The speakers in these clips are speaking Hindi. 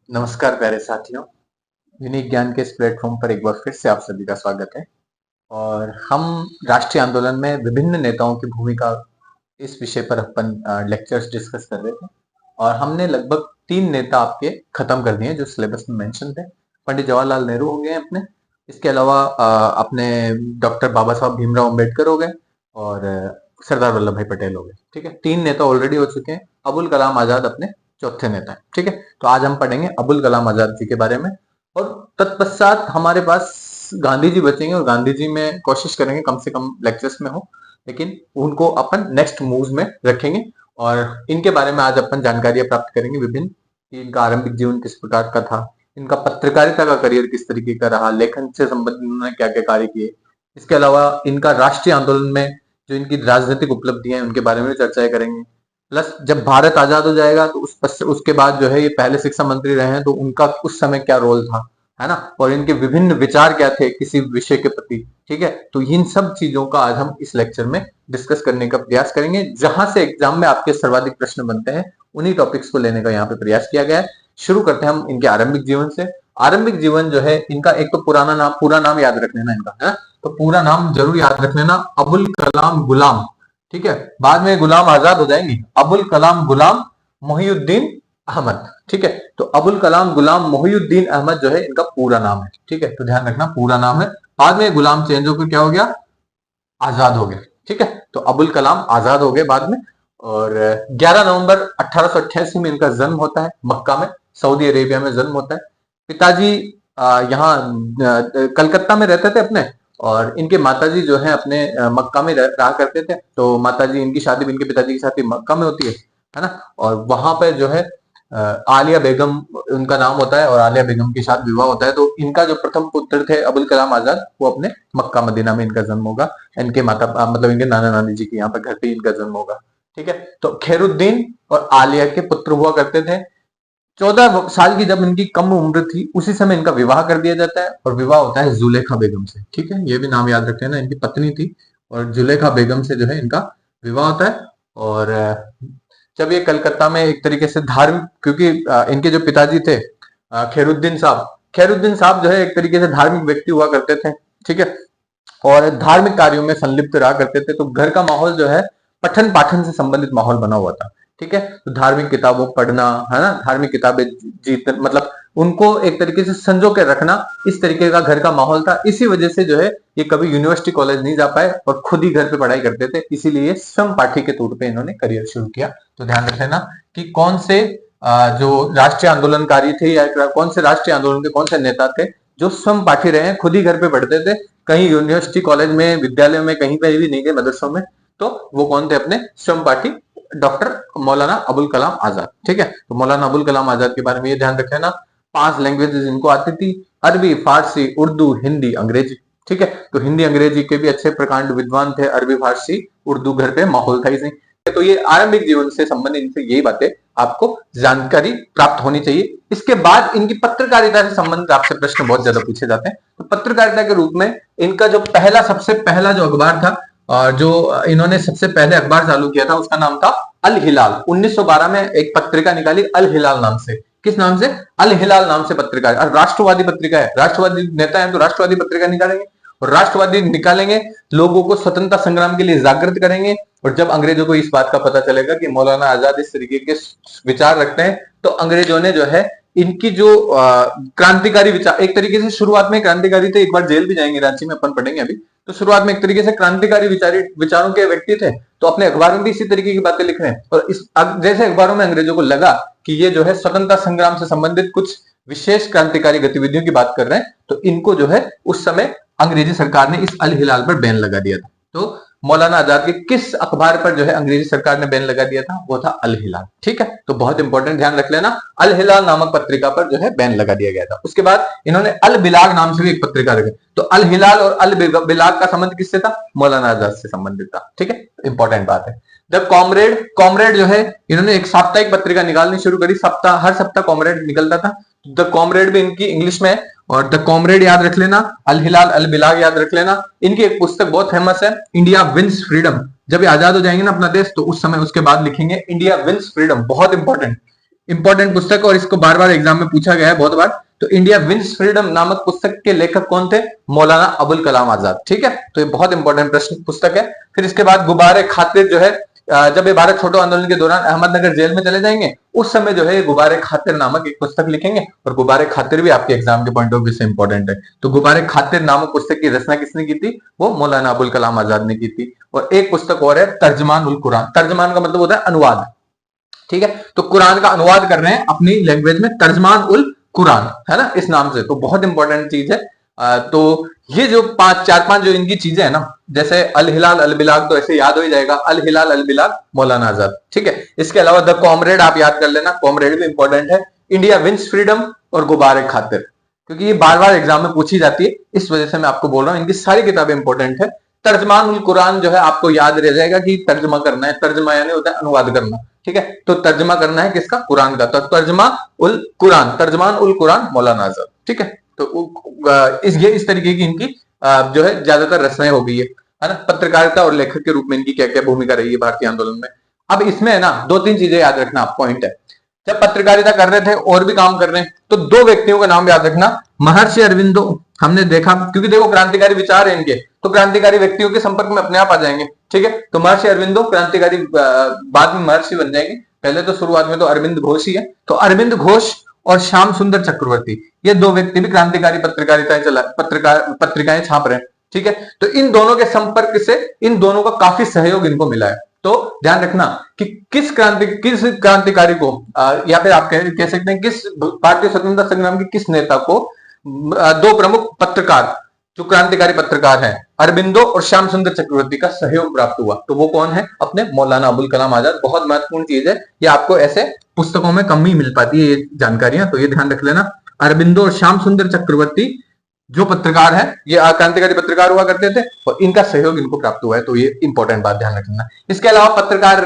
नमस्कार प्यारे साथियों। यूनिक ज्ञान के इस प्लेटफॉर्म पर एक बार फिर से आप सभी का स्वागत है। और हम राष्ट्रीय आंदोलन में विभिन्न नेताओं की भूमिका इस विषय पर अपन लेक्चर्स डिस्कस कर रहे थे। और हमने लगभग 3 नेता आपके खत्म कर दिए जो सिलेबस में मेंशन थे। पंडित जवाहरलाल नेहरू हो गए अपने, इसके अलावा अपने डॉक्टर बाबा साहब भीमराव अम्बेडकर हो गए और सरदार वल्लभ भाई पटेल हो गए। ठीक है, 3 नेता ऑलरेडी हो चुके हैं। अबुल कलाम आजाद अपने चौथे नेता है। ठीक है, तो आज हम पढ़ेंगे अबुल कलाम आजाद जी के बारे में। और तत्पश्चात हमारे पास गांधी जी बचेंगे और गांधी जी में कोशिश करेंगे कम से कम लेक्चर्स में हो, लेकिन उनको अपन नेक्स्ट मूव्स में रखेंगे और इनके बारे में आज अपन जानकारियां प्राप्त करेंगे विभिन्न कि इनका आरंभिक जीवन किस प्रकार का था, इनका पत्रकारिता का करियर किस तरीके का रहा, लेखन से संबंधित उन्होंने क्या क्या कार्य किए। इसके अलावा इनका राष्ट्रीय आंदोलन में जो इनकी राजनीतिक उपलब्धियां हैं उनके बारे में चर्चाएं करेंगे। प्लस जब भारत आजाद हो जाएगा तो उसके बाद जो है ये पहले शिक्षा मंत्री रहे हैं, तो उनका उस समय क्या रोल था, है ना, और इनके विभिन्न विचार क्या थे किसी विषय के प्रति। ठीक है, तो इन सब चीजों का आज हम इस लेक्चर में डिस्कस करने का प्रयास करेंगे। जहां से एग्जाम में आपके सर्वाधिक प्रश्न बनते हैं उन्हीं टॉपिक्स को लेने का यहाँ पे प्रयास किया गया है। शुरू करते हैं हम इनके आरंभिक जीवन से। आरंभिक जीवन जो है इनका, एक तो पूरा नाम याद रख लेना इनका, है ना, तो पूरा नाम जरूर याद रख लेना, अबुल कलाम गुलाम। ठीक है, बाद में गुलाम आजाद हो जाएंगे, अबुल कलाम गुलाम मोहिउद्दीन अहमद। ठीक है, तो अबुल कलाम गुलाम मोहिउद्दीन अहमद जो है इनका पूरा नाम है। ठीक है, तो ध्यान रखना पूरा नाम है। बाद में गुलाम चेंज होकर क्या हो गया, आजाद हो गए। ठीक है, तो अबुल कलाम आजाद हो गए बाद में। और 11 नवंबर 1888 में इनका जन्म होता है मक्का में, सऊदी अरेबिया में जन्म होता है। पिताजी यहाँ कलकत्ता में रहते थे अपने, और इनके माताजी जो है अपने मक्का में रहा करते थे। तो माताजी, इनकी शादी इनके पिताजी की शादी मक्का में होती है ना, और वहां पर जो है आलिया बेगम उनका नाम होता है और आलिया बेगम के साथ विवाह होता है। तो इनका जो प्रथम पुत्र थे अबुल कलाम आजाद, वो अपने मक्का मदीना में इनका जन्म होगा। इनके माता मतलब इनके नाना नानी जी के यहाँ पर घर पे इनका जन्म होगा। ठीक है, तो खैरुद्दीन और आलिया के पुत्र हुआ करते थे। 14 साल की जब इनकी कम उम्र थी उसी समय इनका विवाह कर दिया जाता है, और विवाह होता है जुलेखा बेगम से। ठीक है, ये भी नाम याद रखते हैं ना, इनकी पत्नी थी और जुलेखा बेगम से जो है इनका विवाह होता है। और जब ये कलकत्ता में एक तरीके से धार्मिक, क्योंकि इनके जो पिताजी थे खैरुद्दीन साहब जो है एक तरीके से धार्मिक व्यक्ति हुआ करते थे। ठीक है, और धार्मिक कार्यों में संलिप्त रहा करते थे। तो घर का माहौल जो है पठन पाठन से संबंधित माहौल बना हुआ था। ठीक है, तो धार्मिक किताबों पढ़ना, है ना, धार्मिक किताबें जीत मतलब उनको एक तरीके से संजो के रखना, इस तरीके का घर का माहौल था। इसी वजह से जो है ये कभी यूनिवर्सिटी कॉलेज नहीं जा पाए और खुद ही घर पे पढ़ाई करते थे, इसीलिए स्वयं पाठी के तौर पे इन्होंने करियर शुरू किया। तो ध्यान रख लेना कि कौन से जो राष्ट्रीय आंदोलनकारी थे या कौन से राष्ट्रीय आंदोलन के कौन से नेता थे जो स्वयं पाठी रहे हैं, खुद ही घर पे पढ़ते थे, कहीं यूनिवर्सिटी कॉलेज में विद्यालय में कहीं पे भी नहीं गए, मदरसों में। तो वो कौन थे, अपने स्वयं पाठी डॉक्टर मौलाना अबुल कलाम आजाद। ठीक है, तो मौलाना अबुल कलाम आजाद के बारे में ये ध्यान रखना, 5 लैंग्वेजेस इनको आती थी, अरबी, फारसी, उर्दू, हिंदी, अंग्रेजी। ठीक है, तो हिंदी अंग्रेजी के भी अच्छे प्रकांड विद्वान थे, अरबी, फारसी, उर्दू घर पे माहौल था इसे। तो ये आरंभिक जीवन से संबंधित इनसे यही बातें आपको जानकारी प्राप्त होनी चाहिए। इसके बाद इनकी पत्रकारिता से संबंधित आपसे प्रश्न बहुत ज्यादा पूछे जाते हैं। तो पत्रकारिता के रूप में इनका जो सबसे पहला जो अखबार था, और जो इन्होंने सबसे पहले अखबार चालू किया था उसका नाम था अल हिलाल। 1912 में एक पत्रिका निकाली अल हिलाल नाम से। किस नाम से, अल हिलाल नाम से पत्रिका है। राष्ट्रवादी पत्रिका है, राष्ट्रवादी नेता है तो राष्ट्रवादी पत्रिका निकालेंगे, और राष्ट्रवादी निकालेंगे, लोगों को स्वतंत्रता संग्राम के लिए जागृत करेंगे। और जब अंग्रेजों को इस बात का पता चलेगा कि मौलाना आजाद इस तरीके के विचार रखते हैं, तो अंग्रेजों ने जो है इनकी जो क्रांतिकारी विचार, एक तरीके से शुरुआत में क्रांतिकारी थे, एक बार जेल भी जाएंगे, रांची में अपन पढ़ेंगे अभी। तो शुरुआत में एक तरीके से क्रांतिकारी विचारों के व्यक्ति थे, तो अपने अखबार में भी इसी तरीके की बातें लिख रहे हैं। और इस जैसे अखबारों में अंग्रेजों को लगा कि ये जो है स्वतंत्रता संग्राम से संबंधित कुछ विशेष क्रांतिकारी गतिविधियों की बात कर रहे हैं, तो इनको जो है उस समय अंग्रेजी सरकार ने इस अल हिलाल पर बैन लगा दिया था। तो मौलाना आजाद के किस अखबार पर जो है अंग्रेजी सरकार ने बैन लगा दिया था, वो था अल हिलाल। ठीक है, तो बहुत इंपॉर्टेंट, ध्यान रख लेना, अल हिलाल नामक पत्रिका पर जो है बैन लगा दिया गया था। उसके बाद इन्होंने अल बिलाग नाम से भी एक पत्रिका रखी। तो अल हिलाल और अल बिलाग का संबंध किससे था, मौलाना आजाद से संबंधित था। ठीक है, इंपॉर्टेंट बात है। जब कॉमरेड जो है, इन्होंने एक साप्ताहिक पत्रिका निकालनी शुरू करी, हर सप्ताह कॉमरेड निकलता था। द कॉमरेड भी इनकी इंग्लिश में है, और द कॉमरेड याद रख लेना, अल हिलाल अल बिलाग याद रख लेना। इनकी एक पुस्तक बहुत फेमस है, इंडिया विंस फ्रीडम। जब ये आजाद हो जाएंगे ना अपना देश, तो उस समय उसके बाद लिखेंगे इंडिया विंस फ्रीडम, बहुत इंपॉर्टेंट। इंपॉर्टेंट पुस्तक है और इसको बार बार एग्जाम में पूछा गया है बहुत बार। तो इंडिया विंस फ्रीडम नामक पुस्तक के लेखक कौन थे? मौलाना अबुल कलाम आजाद। ठीक है, तो ये बहुत इंपॉर्टेंट प्रश्न पुस्तक है। फिर इसके बाद गुब्बारे खातिर जो है, जब ये भारत छोड़ो आंदोलन के दौरान अहमदनगर जेल में चले जाएंगे, उस समय जो है गुब्बारे खातिर नामक एक पुस्तक लिखेंगे। और गुब्बारे खातिर भी आपके एग्जाम के पॉइंट ऑफ व्यू से इंपॉर्टेंट है। तो गुब्बारे खातिर नामक पुस्तक की रचना किसने की थी? वो मौलाना अबुल कलाम आजाद ने की थी। और एक पुस्तक और है तर्जमान उल कुरान। तर्जमान का मतलब होता है अनुवाद। ठीक है, तो कुरान का अनुवाद कर रहे हैं अपनी लैंग्वेज में, तर्जमान उल कुरान, है ना, इस नाम से। तो बहुत इंपॉर्टेंट चीज है। तो ये जो चार पांच जो इनकी चीजें है ना, जैसे अल हिलाल अल बिलाग, तो ऐसे याद हो ही जाएगा, अल हिलाल अल बिलाग मौलाना आजाद। ठीक है, इसके अलावा द कॉमरेड आप याद कर लेना, कॉमरेड भी इंपॉर्टेंट है। इंडिया विंस फ्रीडम और गुब्बारे खातिर, क्योंकि ये बार बार एग्जाम में पूछी जाती है, इस वजह से मैं आपको बोल रहा हूं इनकी सारी किताबें इंपॉर्टेंट है। तर्जमान उल कुरान जो है आपको याद रह जाएगा कि तर्जमा करना है, तर्जमा यानी होता है अनुवाद करना। ठीक है, तो तर्जमा करना है किसका? कुरान का। तो तर्जमा उल कुरान, तर्जमान उल कुरान मौलाना आजाद। ठीक है, तो इस तरीके की इनकी जो है ज्यादातर रचनाएं हो गई है ना। पत्रकारिता और लेखक के रूप में इनकी क्या क्या भूमिका रही है भारतीय आंदोलन में। अब इसमें है ना दो तीन चीजें याद रखना पॉइंट है। जब पत्रकारिता कर रहे थे और भी काम कर रहे हैं, तो दो व्यक्तियों का नाम याद रखना। महर्षि अरविंदो हमने देखा, क्योंकि देखो क्रांतिकारी विचार है इनके, तो क्रांतिकारी व्यक्तियों के संपर्क में अपने आप आ जाएंगे। ठीक है, तो महर्षि अरविंदो क्रांतिकारी, बाद में महर्षि बन जाएंगे, पहले तो शुरुआत में तो अरविंद घोष ही है। तो अरविंद घोष और श्याम सुंदर चक्रवर्ती, ये दो व्यक्ति भी क्रांतिकारी पत्रिकाएं छाप रहे हैं। ठीक है, तो इन दोनों के संपर्क से इन दोनों का काफी सहयोग इनको मिला है। तो ध्यान रखना कि किस क्रांतिकारी को, या फिर आप कह सकते हैं किस भारतीय स्वतंत्रता संग्राम के किस नेता को दो प्रमुख पत्रकार जो क्रांतिकारी पत्रकार हैं, अरबिंदो और श्याम सुंदर चक्रवर्ती का सहयोग प्राप्त हुआ। तो वो कौन है? अपने मौलाना अबुल कलाम आजाद। बहुत महत्वपूर्ण चीज है, ये आपको ऐसे पुस्तकों में कम ही मिल पाती है ये जानकारियां, तो ये ध्यान रख लेना। अरबिंदो और श्याम सुंदर चक्रवर्ती जो पत्रकार है, ये क्रांतिकारी पत्रकार हुआ करते थे और इनका सहयोग इनको प्राप्त हुआ है। तो ये इंपॉर्टेंट बात ध्यान रखना। इसके अलावा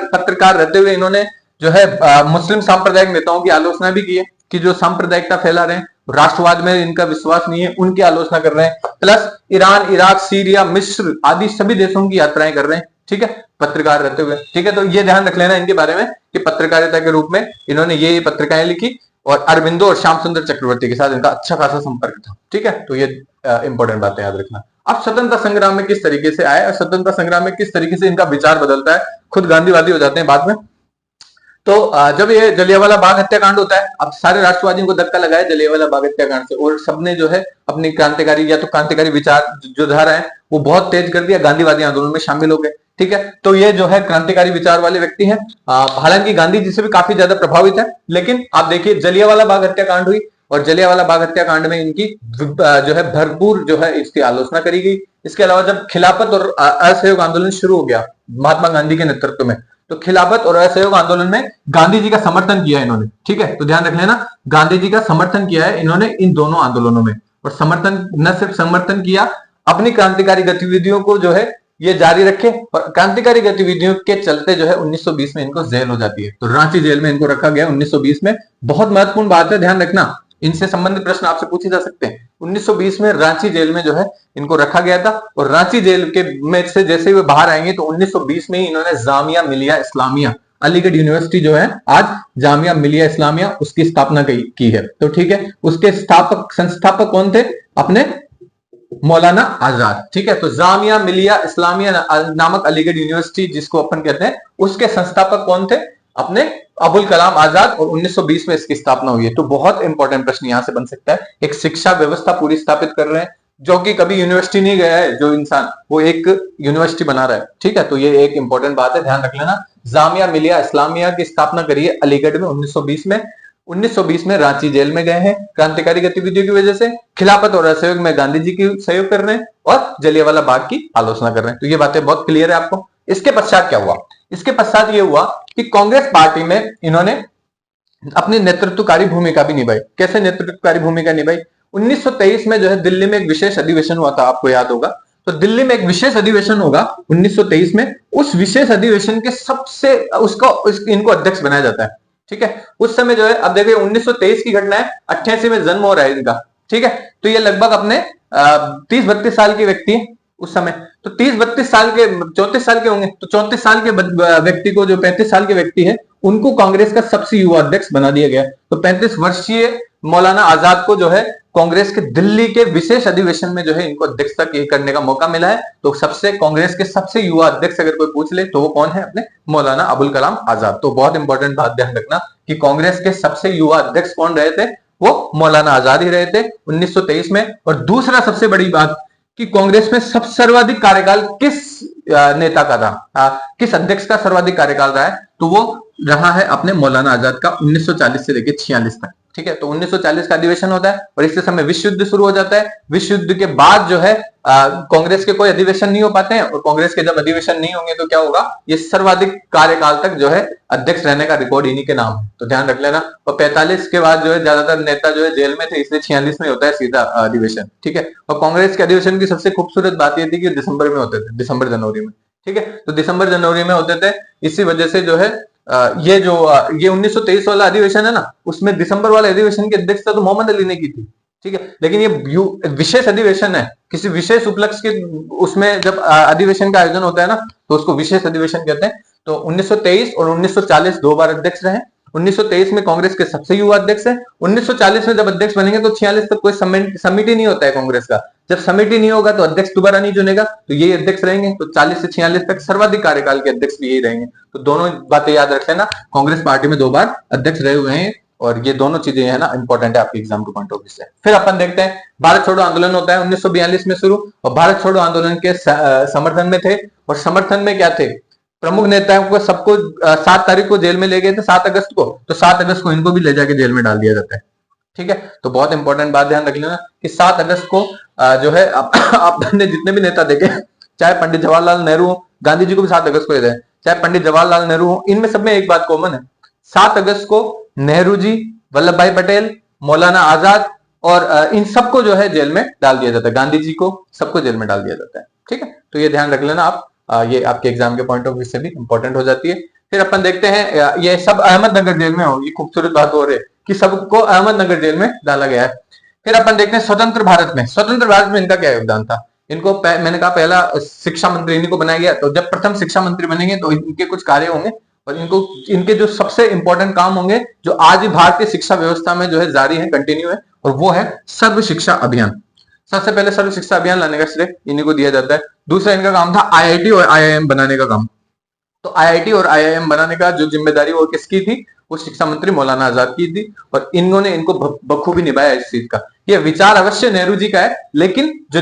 पत्रकार रहते हुए इन्होंने जो है मुस्लिम सांप्रदायिक नेताओं की आलोचना भी की है कि जो सांप्रदायिकता फैला रहे हैं, राष्ट्रवाद में इनका विश्वास नहीं है, उनकी आलोचना कर रहे हैं। प्लस ईरान, इराक, सीरिया, मिस्र आदि सभी देशों की यात्राएं कर रहे हैं। ठीक है, पत्रकार रहते हुए। ठीक है, तो ये ध्यान रख लेना इनके बारे में कि पत्रकारिता के रूप में इन्होंने ये पत्रिकाएं लिखी और अरबिंदो और श्याम सुंदर चक्रवर्ती के साथ इनका अच्छा खासा संपर्क था। ठीक है, तो ये इंपॉर्टेंट बातें याद रखना। अब स्वतंत्रता संग्राम में किस तरीके से आए और स्वतंत्रता संग्राम में किस तरीके से इनका विचार बदलता है, खुद गांधीवादी हो जाते हैं बाद में। तो जब ये जलियांवाला बाग हत्याकांड होता है, अब सारे राष्ट्रवादियों को धक्का लगा है जलियांवाला बाग हत्याकांड से, और सबने जो है अपनी क्रांतिकारी या तो क्रांतिकारी विचार जो धारा है वो बहुत तेज कर दिया, गांधीवादी आंदोलन में शामिल हो गए। ठीक है, तो ये जो है क्रांतिकारी विचार वाले व्यक्ति हैं। हालांकि गांधी जी से भी काफी ज्यादा प्रभावित है, लेकिन आप देखिए जलियांवाला बाग हत्याकांड हुई और जलियांवाला बाग हत्याकांड में इनकी जो है भरपूर जो है इसकी आलोचना करी गई। इसके अलावा जब खिलाफत और असहयोग आंदोलन शुरू हो गया महात्मा गांधी के नेतृत्व में, तो खिलाफत और असहयोग आंदोलन में गांधी जी का समर्थन किया इन्होंने। ठीक है, तो ध्यान रख लेना, गांधी जी का समर्थन किया है इन्होंने इन दोनों आंदोलनों में। और समर्थन न सिर्फ समर्थन किया, अपनी क्रांतिकारी गतिविधियों को जो है ये जारी रखे, और क्रांतिकारी गतिविधियों के चलते जो है 1920 में इनको जेल हो जाती है। तो रांची जेल में इनको रखा गया 1920 में। बहुत महत्वपूर्ण बात है, ध्यान रखना, इनसे संबंधित प्रश्न आपसे पूछे जा सकते हैं। 1920 में रांची जेल में जो है इनको रखा गया था, और रांची जेल के में से जैसे वे बाहर आएंगे तो 1920 में ही इन्होंने जामिया मिलिया इस्लामिया, अलीगढ़ यूनिवर्सिटी जो है आज जामिया मिलिया इस्लामिया, उसकी स्थापना की है। तो ठीक है, उसके संस्थापक कौन थे? अपने मौलाना आजाद। ठीक है, तो जामिया मिलिया इस्लामिया नामक अलीगढ़ यूनिवर्सिटी जिसको अपन कहते हैं, उसके संस्थापक कौन थे? अपने अबुल कलाम आजाद, और 1920 में इसकी स्थापना हुई है। तो बहुत इंपॉर्टेंट प्रश्न यहां से बन सकता है। एक शिक्षा व्यवस्था पूरी स्थापित कर रहे हैं, जो कि कभी यूनिवर्सिटी नहीं गया है जो इंसान, वो एक यूनिवर्सिटी बना रहा है। ठीक है, तो ये एक इंपॉर्टेंट बात है, ध्यान रख लेना। जामिया मिलिया इस्लामिया की स्थापना करी है अलीगढ़ में 1920 में। 1920 में रांची जेल में गए हैं क्रांतिकारी गतिविधियों की वजह से, खिलाफत और असहयोग में गांधी जी की सहयोग कर रहे हैं, और जलियांवाला बाग की आलोचना कर रहे हैं। तो ये बातें बहुत क्लियर है आपको। इसके पश्चात क्या हुआ? इसके पश्चात ये हुआ कि कांग्रेस पार्टी में इन्होंने अपनी नेतृत्वकारी भूमिका भी निभाई। कैसे नेतृत्वकारी भूमिका निभाई? 1923 में जो है दिल्ली में एक विशेष अधिवेशन हुआ था, आपको याद होगा। तो दिल्ली में एक विशेष अधिवेशन होगा 1923 में। उस विशेष अधिवेशन के सबसे इनको अध्यक्ष बनाया जाता है। ठीक है, उस समय जो है, अब देखिए 1923 की घटना है, 88 में जन्म हो रहा है इनका। ठीक है, तो ये लगभग अपने 30-32 साल के व्यक्ति है उस समय। तो 30-32 साल के, 34 साल के होंगे, तो 34 साल के व्यक्ति को, जो 35 साल के व्यक्ति है, उनको कांग्रेस का सबसे युवा अध्यक्ष बना दिया गया। तो 35 वर्षीय मौलाना आजाद को जो है कांग्रेस के दिल्ली के विशेष अधिवेशन में जो है इनको अध्यक्षता करने का मौका मिला है। तो सबसे कांग्रेस के सबसे युवा अध्यक्ष अगर कोई पूछ ले तो वो कौन है, अपने मौलाना अबुल कलाम आजाद। तो बहुत इंपॉर्टेंट बात ध्यान रखना कि कांग्रेस के सबसे युवा अध्यक्ष कौन रहे थे, वो मौलाना आजाद ही रहे थे 1923 में। और दूसरा सबसे बड़ी बात कि कांग्रेस में सब सर्वाधिक कार्यकाल किस नेता का था, किस अध्यक्ष का सर्वाधिक कार्यकाल रहा है, तो वो रहा है अपने मौलाना आजाद का 1940 से लेकर 46 तक। ठीक है, तो 1940 का अधिवेशन होता है और इसके समय विश्व युद्ध शुरू हो जाता है। विश्व युद्ध के बाद जो है कांग्रेस के कोई अधिवेशन नहीं हो पाते हैं, और कांग्रेस के जब अधिवेशन नहीं होंगे तो क्या होगा, ये सर्वाधिक कार्यकाल तक जो है अध्यक्ष रहने का रिकॉर्ड इन्हीं के नाम है, तो ध्यान रख लेना। और 45 के बाद जो है ज्यादातर नेता जो है जेल में थे, इसलिए 46 में होता है सीधा अधिवेशन। ठीक है, और कांग्रेस के अधिवेशन की सबसे खूबसूरत बात यह थी कि दिसंबर में होते थे, दिसंबर जनवरी में। ठीक है, तो दिसंबर जनवरी में होते थे, इसी वजह से जो है ये 1923 वाला अधिवेशन है ना, उसमें दिसंबर वाले अधिवेशन की अध्यक्षता तो मोहम्मद अली ने की थी। ठीक है, लेकिन ये विशेष अधिवेशन है, किसी विशेष उपलक्ष्य के उसमें जब अधिवेशन का आयोजन होता है ना, तो उसको विशेष अधिवेशन कहते हैं। तो 1923 और 1940 दो बार अध्यक्ष रहे। 1923 में कांग्रेस के सबसे युवा अध्यक्ष है। 1940 में जब अध्यक्ष बनेंगे तो 46 तक कोई समिति नहीं होता है कांग्रेस का। जब समिति नहीं होगा तो अध्यक्ष दोबारा नहीं चुनेगा, तो यही अध्यक्ष रहेंगे। तो 40 से 46 तक सर्वाधिक कार्यकाल के अध्यक्ष भी यही रहेंगे। तो दोनों बातें याद रख लेना, कांग्रेस पार्टी में दो बार अध्यक्ष रहे हुए हैं, और ये दोनों चीजें है ना इंपॉर्टेंट है आपके एग्जाम के पॉइंट ऑफ व्यू से। फिर अपन देखते हैं भारत छोड़ो आंदोलन होता है 1942 में शुरू, और भारत छोड़ो आंदोलन के समर्थन में थे। और समर्थन में क्या थे, प्रमुख नेताओं को सबको 7 तारीख को जेल में ले गए थे, 7 अगस्त को, तो 7 अगस्त को इनको भी ले जाके जेल में डाल दिया जाता है। ठीक है, तो बहुत इंपॉर्टेंट बात ध्यान रख लेना कि 7 अगस्त को जो है आपने जितने भी नेता देखे, चाहे पंडित जवाहरलाल नेहरू हो, गांधी जी को भी 7 अगस्त को देते हैं, चाहे पंडित जवाहरलाल नेहरू हो, इनमें सब में एक बात कॉमन है, 7 अगस्त को नेहरू जी, वल्लभ भाई पटेल, मौलाना आजाद और इन सबको जो है जेल में डाल दिया जाता है, गांधी जी को सबको जेल में डाल दिया जाता है। ठीक है, तो ये ध्यान रख लेना आप, ये आपके एग्जाम के पॉइंट ऑफ व्यू से भी इंपॉर्टेंट हो जाती है। फिर अपन देखते हैं ये सब अहमदनगर जेल में हो, ये खूबसूरत बात हो रही है कि सबको अहमदनगर जेल में डाला गया है। फिर अपन देखते हैं स्वतंत्र भारत में, स्वतंत्र भारत में इनका क्या योगदान था। इनको मैंने कहा पहला शिक्षा मंत्री इन्हीं को बनाया गया, तो जब प्रथम शिक्षा मंत्री बनेंगे तो इनके कुछ कार्य होंगे, और इनको इनके जो सबसे इंपॉर्टेंट काम होंगे जो आज भी भारतीय शिक्षा व्यवस्था में जो है जारी है, कंटिन्यू है, और वो है सर्व शिक्षा अभियान। सबसे पहले सर्व शिक्षा अभियान लाने का श्रेय इन्हीं को दिया जाता है। दूसरा इनका काम था आईआईटी और आईआईएम बनाने का काम। तो आईआईटी और आईआईएम बनाने का जो जिम्मेदारी वो किसकी थी, वो शिक्षा मंत्री मौलाना आजाद की थी, और इन्होंने इनको बखूबी निभाया इस चीज का। ये विचार अवश्य नेहरू जी का है, लेकिन जो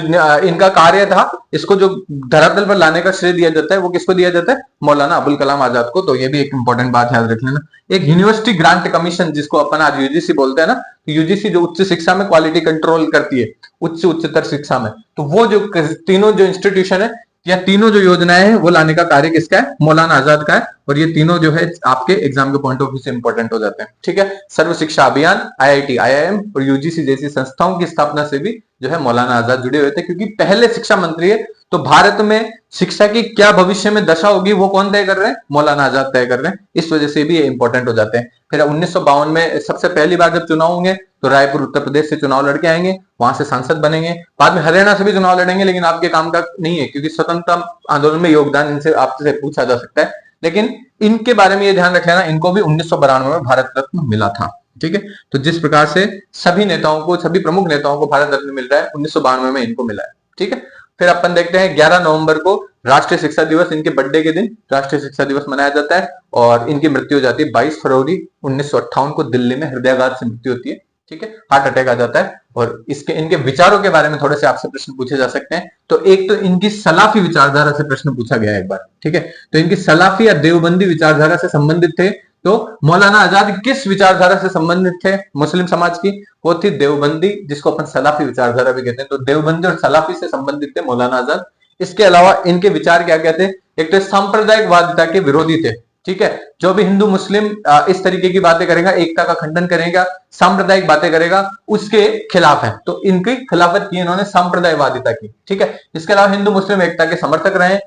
इनका कार्य था, इसको जो धरातल पर लाने का श्रेय दिया जाता है वो किसको दिया जाता है, मौलाना अबुल कलाम आजाद को। तो ये भी एक इंपॉर्टेंट बात याद रख लेना। एक यूनिवर्सिटी ग्रांट कमीशन, जिसको अपन आज यूजीसी बोलते हैं ना, तो यूजीसी जो उच्च शिक्षा में क्वालिटी कंट्रोल करती है, उच्चतर शिक्षा में, तो वो जो तीनों जो इंस्टीट्यूशन है या तीनों जो योजनाएं हैं वो लाने का कार्य किसका है, मौलाना आजाद का है। और ये तीनों जो है आपके एग्जाम के पॉइंट ऑफ व्यू से इंपॉर्टेंट हो जाते हैं। ठीक है, सर्व शिक्षा अभियान, आईआईटी, आईआईएम और यूजीसी जैसी संस्थाओं की स्थापना से भी जो है मौलाना आजाद जुड़े हुए थे, क्योंकि पहले शिक्षा मंत्री है, तो भारत में शिक्षा की क्या भविष्य में दशा होगी वो कौन तय कर रहे हैं, मौलाना आजाद तय कर रहे हैं। इस वजह से भी ये इंपॉर्टेंट हो जाते हैं। फिर 1952 में सबसे पहली बार जब चुनाव होंगे तो रायपुर उत्तर प्रदेश से चुनाव लड़के आएंगे, वहां से सांसद बनेंगे। बाद में हरियाणा से भी चुनाव लड़ेंगे, लेकिन आपके काम का नहीं है, क्योंकि स्वतंत्रता आंदोलन में योगदान इनसे आपसे पूछा जा सकता है। लेकिन इनके बारे में ये ध्यान रख लेना, इनको भी 1992 में भारत रत्न मिला था। ठीक है, तो जिस प्रकार से सभी नेताओं को, सभी प्रमुख नेताओं को भारत रत्न मिल रहा है, 1992 में इनको मिला है। ठीक है, फिर अपन देखते हैं 11 नवंबर को राष्ट्रीय शिक्षा दिवस, इनके बर्थडे के दिन राष्ट्रीय शिक्षा दिवस मनाया जाता है, और इनकी मृत्यु हो जाती है 22 फरवरी 1958 को दिल्ली में हृदयाघात से मृत्यु होती है। ठीक है, हार्ट अटैक आ जाता है। और इसके इनके विचारों के बारे में थोड़े से आपसे प्रश्न पूछे जा सकते हैं। तो एक तो इनकी सलाफी विचारधारा से प्रश्न पूछा गया है एक बार। ठीक है, तो इनकी सलाफी या देवबंदी विचारधारा से संबंधित थे। तो मौलाना आजाद किस विचारधारा से संबंधित थे मुस्लिम समाज की, वो थी देवबंदी, जिसको अपन सलाफी विचारधारा भी कहते हैं। तो देवबंदी और सलाफी से संबंधित थे मौलाना आजाद। इसके अलावा इनके विचार क्या क्या थे, एक तो सांप्रदायिकवादिता के विरोधी थे। ठीक है, जो भी हिंदू मुस्लिम इस तरीके की बातें करेगा, एकता का खंडन करेगा, सांप्रदायिक बातें करेगा, उसके खिलाफ है। तो इनकी खिलाफत की इन्होंने सांप्रदायिकवादिता की। ठीक है, इसके अलावा हिंदू मुस्लिम एकता के समर्थक रहे।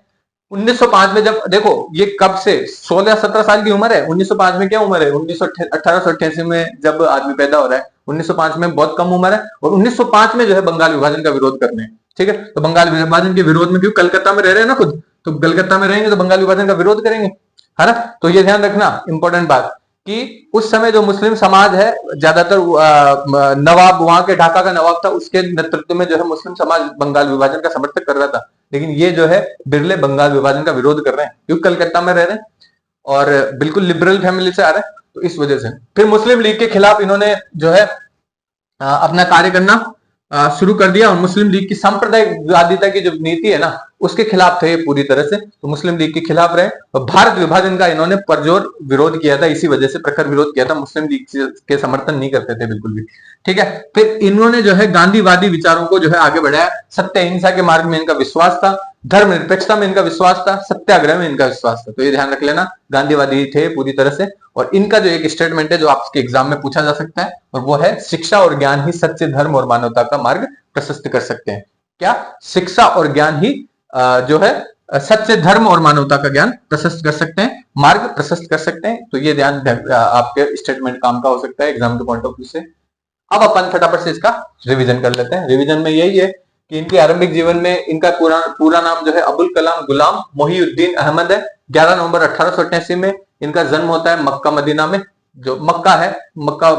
1905 में जब देखो ये कब से 16-17 साल की उम्र है, 1905 में क्या उम्र है, 1888 में जब आदमी पैदा हो रहा है, 1905 में बहुत कम उम्र है। और 1905 में जो है बंगाल विभाजन का विरोध करने। ठीक है, तो बंगाल विभाजन के विरोध में, क्योंकि कलकत्ता में रह रहे हैं ना खुद, तो कलकत्ता में रहेंगे तो बंगाल विभाजन का विरोध करेंगे। है ना। तो ये ध्यान रखना इंपॉर्टेंट बात कि उस समय जो मुस्लिम समाज है, ज्यादातर नवाब, वहां के ढाका का नवाब था, उसके नेतृत्व में जो है मुस्लिम समाज बंगाल विभाजन का समर्थन कर रहा था। लेकिन ये जो है बिरले बंगाल विभाजन का विरोध कर रहे हैं, क्योंकि कलकत्ता में रह रहे हैं और बिल्कुल लिबरल फैमिली से आ रहे हैं, तो इस वजह से। फिर मुस्लिम लीग के खिलाफ इन्होंने जो है अपना कार्य करना शुरू कर दिया, और मुस्लिम लीग की सांप्रदायिकवादिता की जो नीति है ना, उसके खिलाफ थे ये पूरी तरह से। तो मुस्लिम लीग के खिलाफ रहे और भारत विभाजन का इन्होंने परजोर विरोध किया था, इसी वजह से प्रखर विरोध किया था, मुस्लिम लीग के समर्थन नहीं करते थे बिल्कुल भी। ठीक है, फिर इन्होंने जो है गांधीवादी विचारों को जो है आगे बढ़ाया। सत्य अहिंसा के मार्ग में इनका विश्वास था, धर्मनिरपेक्षता में इनका विश्वास था, सत्याग्रह में इनका विश्वास था। तो ये ध्यान रख लेना, गांधीवादी थे पूरी तरह से। और इनका जो एक स्टेटमेंट है जो आपके एग्जाम में पूछा जा सकता है, और वो है शिक्षा और ज्ञान ही सच्चे धर्म और मानवता का मार्ग प्रशस्त कर सकते हैं। क्या? शिक्षा और ज्ञान ही जो है सच्चे धर्म और मानवता का ज्ञान प्रशस्त कर सकते हैं, मार्ग प्रशस्त कर सकते हैं। तो ये ध्यान आपके स्टेटमेंट काम का हो सकता है एग्जाम के पॉइंट ऑफ व्यू से। अब अपन फटाफट से इसका रिवीजन कर लेते हैं। रिवीजन में यही है कि इनके आरंभिक जीवन में इनका पूरा नाम जो है अबुल कलाम गुलाम मोहिउद्दीन अहमद है। 11 नवंबर 1888 में इनका जन्म होता है मक्का मदीना में। जो मक्का है, मक्का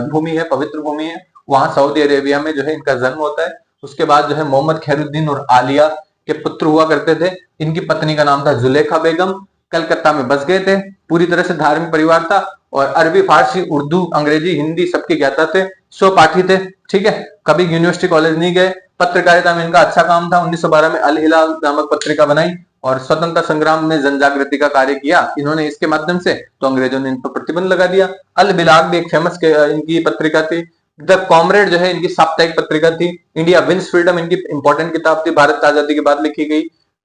भूमि है, पवित्र भूमि है, वहां सऊदी अरेबिया में जो है इनका जन्म होता है। उसके बाद जो है मोहम्मद खैरुद्दीन और आलिया के पुत्र हुआ करते थे। इनकी पत्नी का नाम था जुलेखा बेगम। कलकत्ता में बस गए थे, पूरी तरह से धार्मिक परिवार था, और अरबी, फारसी, उर्दू, अंग्रेजी, हिंदी सबके ज्ञाता थे, स्वपाठी थे। ठीक है, कभी यूनिवर्सिटी कॉलेज नहीं गए। पत्रकारिता में इनका अच्छा काम था। 1912 में अल हिलाल नामक पत्रिका बनाई और स्वतंत्रता संग्राम में जन जागृति का कार्य किया इन्होंने इसके माध्यम से। तो अंग्रेजों ने इन पर प्रतिबंध लगा दिया। अल बिलाग भी एक फेमस इनकी पत्रिका थी। द कॉमरेड जो है इनकी साप्ताहिक पत्रिका थी। इंडिया विंस फ्रीडम इनकी इंपॉर्टेंट किताब थी, भारत आजादी के बाद लिखी गई।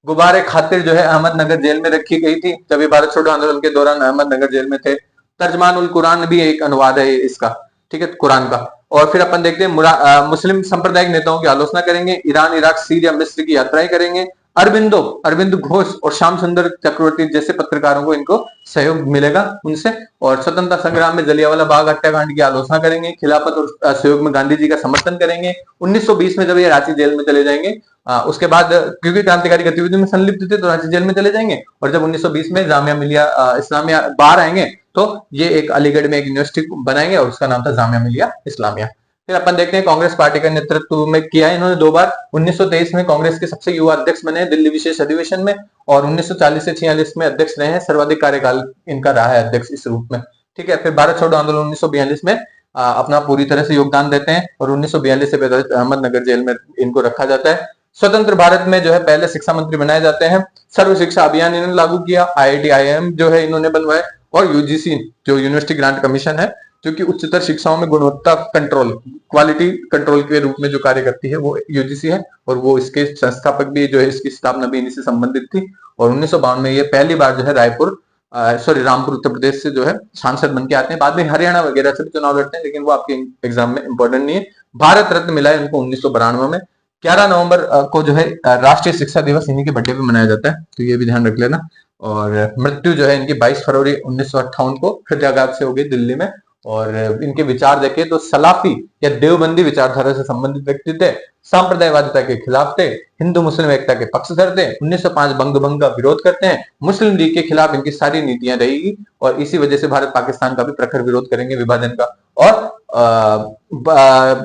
गुबारे खातिर जो है अहमदनगर जेल में रखी गई थी, जब ये भारत छोड़ो आंदोलन के दौरान अहमदनगर जेल में थे। तर्जमान उल कुरान भी एक अनुवाद है इसका, ठीक है, कुरान का। और फिर अपन देखते हैं मुस्लिम सांप्रदायिक नेताओं की आलोचना करेंगे, ईरान, इराक, सीरिया, मिस्र की यात्राएं करेंगे। अरविंद घोष और श्याम सुंदर चक्रवर्ती जैसे पत्रकारों को इनको सहयोग मिलेगा उनसे। और स्वतंत्रता संग्राम में जलियांवाला बाग हत्याकांड की आलोचना करेंगे। खिलाफत और सहयोग में गांधी जी का समर्थन करेंगे। 1920 में जब ये रांची जेल में चले जाएंगे, उसके बाद क्योंकि क्रांतिकारी गतिविधियों में संलिप्त थे तो रांची जेल में चले जाएंगे। और जब 1920 में जामिया मिलिया इस्लामिया बाहर आएंगे तो ये एक अलीगढ़ में एक यूनिवर्सिटी बनाएंगे और उसका नाम था जामिया मिलिया इस्लामिया। फिर अपन देखते हैं कांग्रेस पार्टी का नेतृत्व में किया है इन्होंने 2 बार। 1923 में कांग्रेस के सबसे युवा अध्यक्ष बने दिल्ली विशेष अधिवेशन में, और 1940 से 46 में अध्यक्ष रहे हैं। सर्वाधिक कार्यकाल इनका रहा है अध्यक्ष इस रूप में। ठीक है, फिर भारत छोड़ो आंदोलन 1942 में अपना पूरी तरह से योगदान देते हैं, और 1942 से अहमदनगर जेल में इनको रखा जाता है। स्वतंत्र भारत में जो है पहले शिक्षा मंत्री बनाए जाते हैं। सर्व शिक्षा अभियान इन्होंने लागू किया। IIT IIM जो है इन्होंने बनवाए, और यूजीसी जो यूनिवर्सिटी ग्रांट कमीशन है, जो कि उच्चतर शिक्षाओं में गुणवत्ता कंट्रोल, क्वालिटी कंट्रोल के रूप में जो कार्य करती है, वो यूजीसी है। और वो इसके संस्थापक भी जो है, इसकी स्थापना भी इन्हीं से संबंधित थी। और 1952 में ये पहली बार जो है रामपुर उत्तर प्रदेश से जो है सांसद बन के आते हैं। बाद में हरियाणा वगैरह से भी चुनाव लड़ते हैं, लेकिन वो आपके एग्जाम में इंपॉर्टेंट नहीं है। भारत रत्न मिला है उनको 1992 में। 11 नवंबर को जो है राष्ट्रीय शिक्षा दिवस इन्हीं के बर्थडे पे मनाया जाता है, तो ये भी ध्यान रख लेना। और मृत्यु जो है इनकी 22 फरवरी 1958 को हृदयाघात से हो गई दिल्ली में। और इनके विचार देखें तो सलाफी या देवबंदी विचारधारा से संबंधित व्यक्ति थे, सांप्रदायवादिता के खिलाफ थे, हिंदू मुस्लिम एकता के पक्षधर थे, 1905 बंग भंग का विरोध करते हैं। मुस्लिम लीग के खिलाफ इनकी सारी नीतियां रहेगी, और इसी वजह से भारत पाकिस्तान का भी प्रखर विरोध करेंगे, विभाजन का। और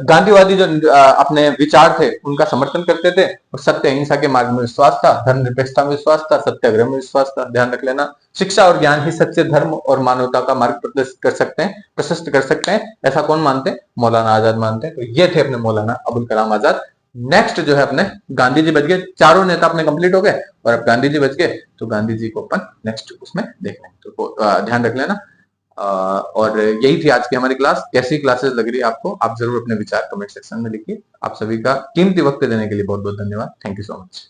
गांधीवादी जो अपने विचार थे उनका समर्थन करते थे, और सत्य अहिंसा के मार्ग में विश्वास था, धर्मनिरपेक्षता में विश्वास था, सत्याग्रह में विश्वास था। ध्यान रख लेना, शिक्षा और ज्ञान ही सच्चे धर्म और मानवता का मार्ग प्रशस्त कर सकते हैं। ऐसा कौन मानते हैं? मौलाना आजाद मानते हैं। तो ये थे अपने मौलाना अबुल कलाम आजाद। नेक्स्ट जो है अपने गांधी जी बच गए। चारों नेता अपने कंप्लीट हो गए, और अब गांधी जी बच गए, तो गांधी जी को अपन नेक्स्ट उसमें देख लेंगे। तो ध्यान रख लेना। और यही थी आज की हमारी क्लास। कैसी क्लासेस लग रही है आपको, आप जरूर अपने विचार कमेंट सेक्शन में लिखिए। आप सभी का कीमती वक्त देने के लिए बहुत बहुत धन्यवाद। Thank you so much.